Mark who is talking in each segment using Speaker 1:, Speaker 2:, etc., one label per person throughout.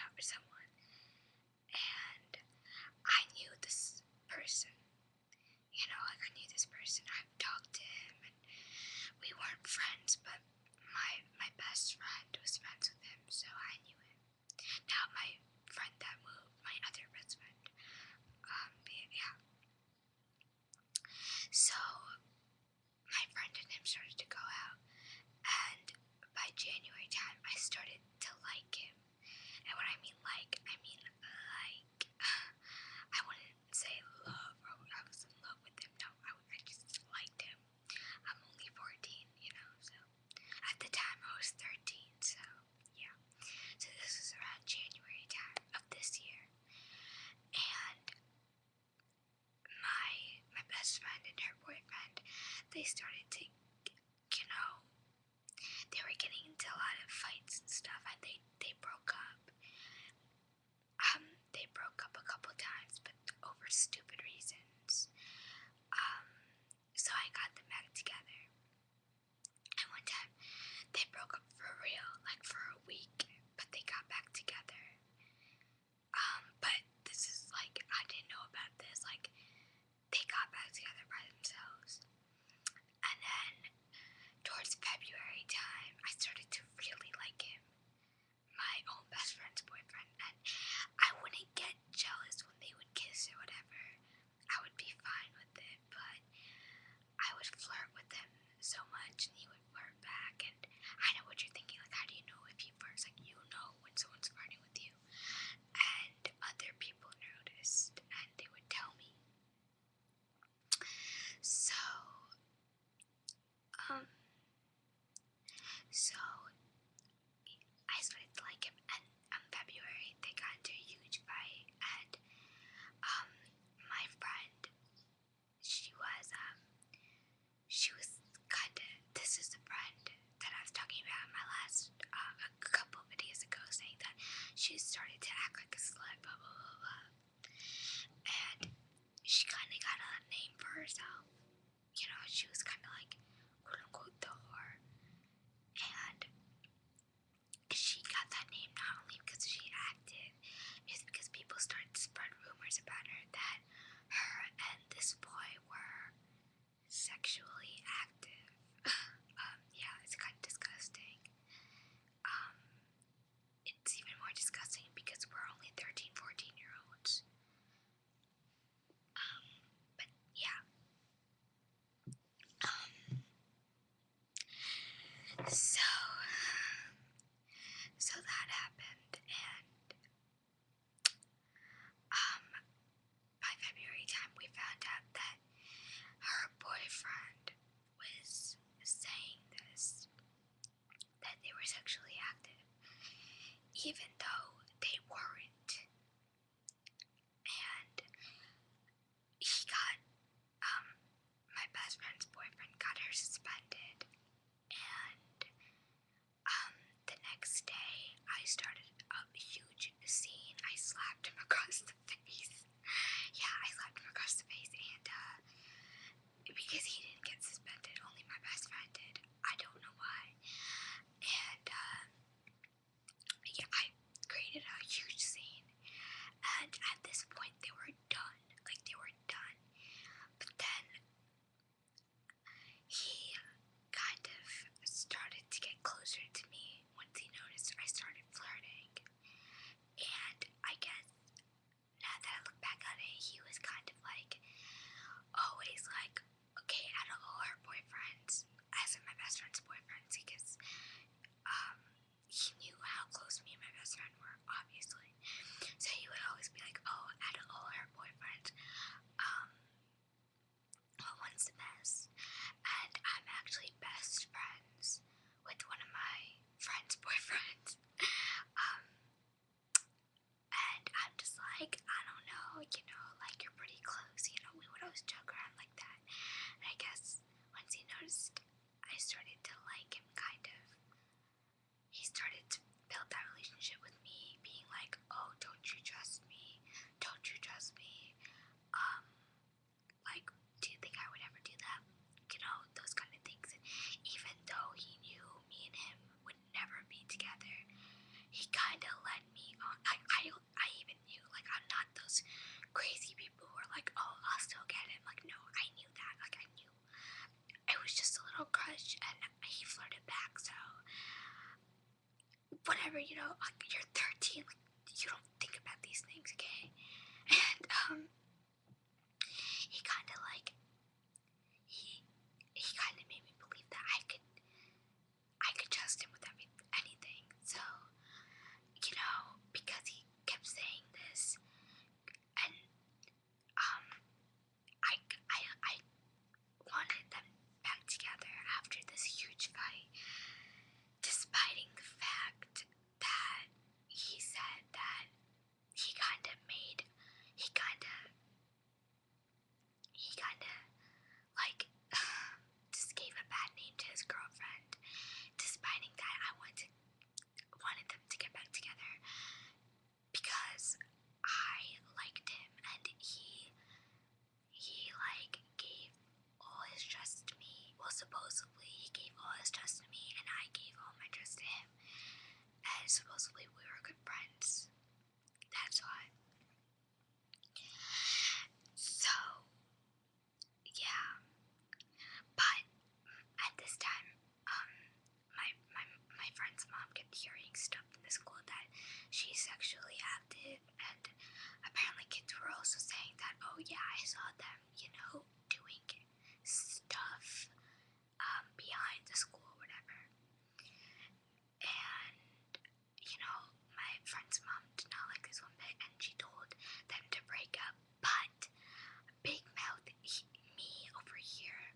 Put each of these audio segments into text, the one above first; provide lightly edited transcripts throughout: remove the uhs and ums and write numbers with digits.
Speaker 1: out with someone, and I knew this person. You know, like I knew this person. I've talked to him, and we weren't friends, but my best friend was friends with him, so I knew him. Now my friend that moved, my other best friend. Yeah. So my friend and him started to go out, and by January time, I started to like him. And when I mean like, I mean like. I wouldn't say love, or I was in love with him. No, I just liked him. I'm only 14, you know, so at the time I was 13, so yeah. So this was around January time of this year, and my best friend and her boyfriend, they started to, you know, they were getting into a lot of fights and stuff, and they broke up. They broke up a couple times, but over stupid reasons. So I got them back together. And one time, they broke up for real, like for a week, but they got back together. But this is like, I didn't know about this, like, they got back together by themselves. And then, towards February time, I started to really like him. My own best friend's boyfriend, and I wouldn't get jealous when they would kiss or whatever. I would be fine with it, but I would flirt with him so much, and he would flirt back. And I know what you're thinking, like, how do you know if he flirts? Like, you know when someone's flirting with you. And other people noticed, and they would tell me. So, I started to like him, and February they got into a huge fight, and my friend, she was kind of, this is the friend that I was talking about in my last a couple videos ago, saying that she started to act like a slut, blah blah blah blah, and she kind of got a name for herself. You know, she was kind of like, quote unquote, the whore. And she got that name not only because she acted, it's because people started to spread rumors about her that her and this boy were sexually active. Yeah, it's kind of disgusting. It's even more disgusting because we're only 13, 14-year-olds. But yeah. So that happened, and by February time we found out that her boyfriend was saying this, that they were sexually active, even though they weren't. And he got, my best friend's boyfriend got her suspended, and the next day I started a huge scene. I slapped him across the face. Yeah, I slapped him across the face, and because he didn't get suspended, only my best friend did. I don't know why. And yeah, I created a huge scene, and at this point they were done. Like, they were done. But then he kind of started to get closer to me once he noticed I started flirting. And I guess now that I look back on it, he was kind of like, always like, okay, out of all her boyfriends, as in my best friend's boyfriends, because he knew how close me and my best friend were, obviously. So he would always be like, oh, out of all her boyfriends, what one's the best? And I'm actually best friends with one of my friend's boyfriends. And I'm just like, I don't know, you know, like, you're pretty close, you know, we would always joke around like that. And I guess once he noticed I started to like him, kind of, he started to build that relationship with me, being like, oh, don't you trust me? Don't you trust me? Like, do you think I would ever do that? You know, those kind of things. And even though he knew me and him would never be together, he kind of led me on. I whatever, you know, like, you're 13, like, you don't think about these things, okay? And, he kind of, like, he kind of made me believe that I could trust him with anything, so, you know, because he kept saying this, and, I wanted them back together after this huge fight, despite the fact that he said that he kind of like just gave a bad name to his girlfriend, despite that I wanted them to get back together because I liked him, and he like gave all his trust to me. Well, supposedly he gave all his trust to me, and I gave all my trust to him, and supposedly we were good friends. That's why. So, yeah. But at this time, my friend's mom kept hearing stuff in the school that she's sexually active, and apparently kids were also saying that, oh yeah, I saw them, you know, doing stuff behind the school or whatever. And, you know, my friend's mom did not like this one bit, and she told them to break up, but Big Mouth, me over here,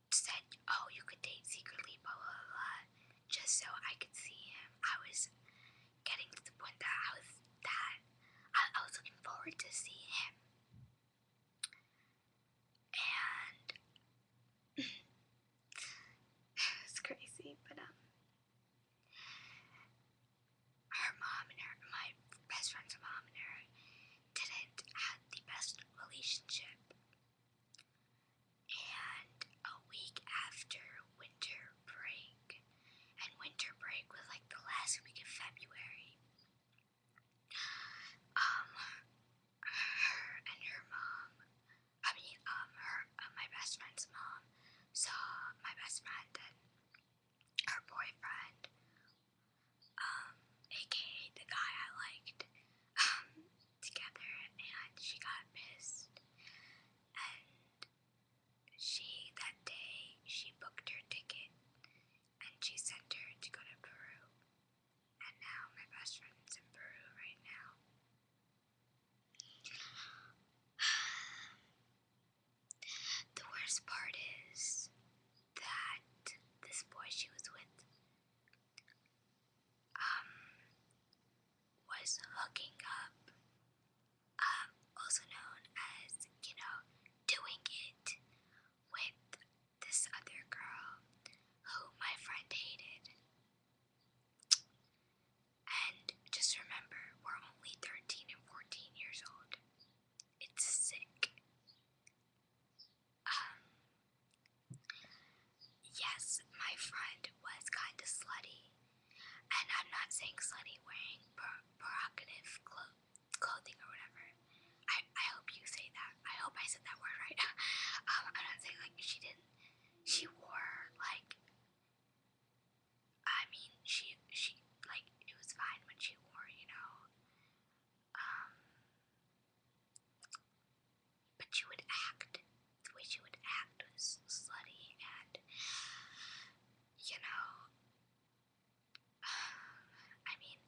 Speaker 1: said, oh, you could date secretly, blah, blah, blah, just so I could see him. I was getting to the point that I was looking forward to seeing him. And it's crazy, but her mom and my best friend's mom and her didn't have the best relationship. And a week after winter break, and winter break was like the last week of February, her and her mom, my best friend's mom saw my best friend and her boyfriend, aka the guy I liked, together, and she got pissed, and that day, she booked her ticket, and she sent her to go to Peru, and now my best friend's in Peru right now. The worst part is that this boy she was with was hooking up, also known as, you know, doing it with this other girl who my friend hated. And just remember, we're only 13 and 14 years old. It's sick. Yes, my friend was kind of slutty, and I'm not saying slutty wearing provocative clothing or whatever. I hope you say that. I hope I said that word right. I'm not saying like she wore like, I mean, she like, it was fine when she wore, you know, but she would act, the way she would act was slutty, and, you know, I mean,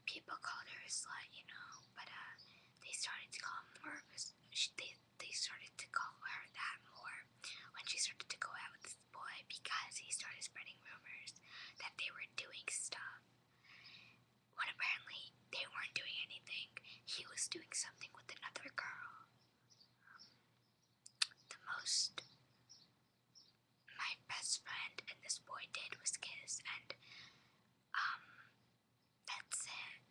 Speaker 1: people called her a slut, you know, but they started to call they started to call her that more when she started to go out with this boy, because he started spreading rumors that they were doing stuff when apparently they weren't doing anything. He was doing something with another girl. The most my best friend and this boy did was kiss, and that's it.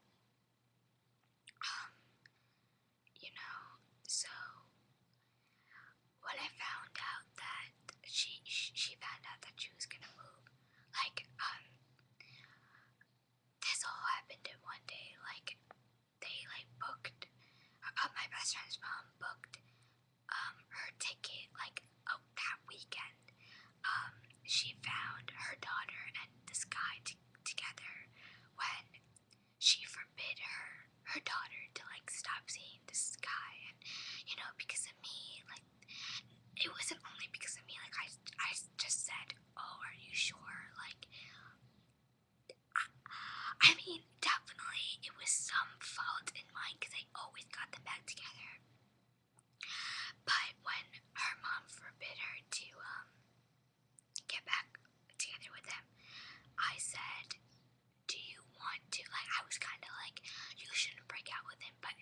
Speaker 1: You know, so when I found out that she found out that she was gonna move, like, this all happened in one day. Like, they like booked, my best friend's mom booked her ticket like that weekend. She found her daughter and this guy together when she forbid her daughter to like stop seeing this guy, and because of me, like it wasn't only because of me. Like I just said, oh, are you sure? Like I mean, definitely it was some fault in mine because I always got them back together. But when her mom forbid her to get back together with him, I said, do you want to, like, I was kind of like, you shouldn't break out with him, but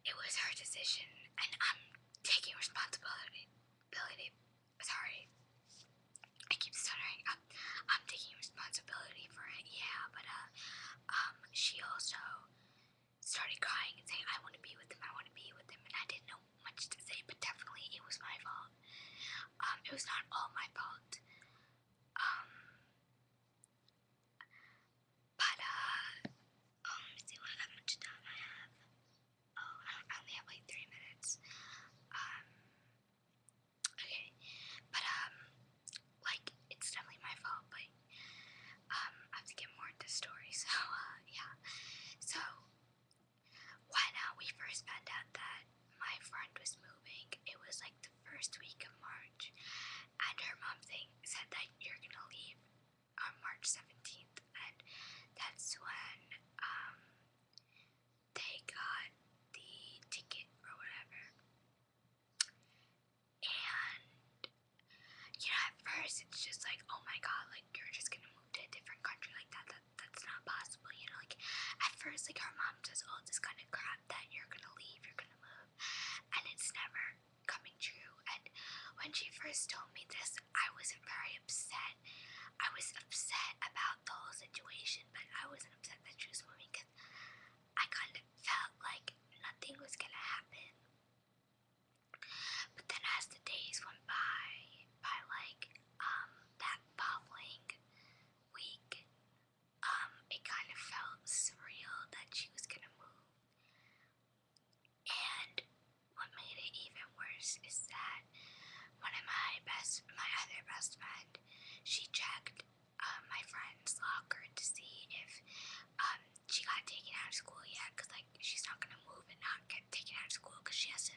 Speaker 1: it was her decision, and I'm taking responsibility. Sorry, I keep stuttering. I'm taking responsibility for it, yeah, but she also started crying and saying, I want to be with him, and I didn't know much to say, but definitely it was my fault. It was not all my fault. But let me see how much time I have. Oh, I only have like 3 minutes. Okay, but like it's definitely my fault, but I have to get more into the story. So yeah. So when we first found out that my friend was moving, it was like the first week of March, and her mom said that you're gonna leave on March 17th, and that's when they got the ticket or whatever. And at first it's just like, oh my god, like you're just gonna move to a different country like that's not possible, like at first like her mom says all this kind of crap that you're gonna leave, you're gonna move, and it's never coming true. And when she first told me this, I wasn't very upset. I was upset about the whole situation, but I wasn't upset that she was moving because I kind of felt like nothing was gonna happen. But then as the days went by like that following week, it kind of felt surreal that she was gonna move. And what made it even worse is that one of my other best friend, she checked my friend's locker to see if she got taken out of school yet, because like she's not gonna move and not get taken out of school because she has to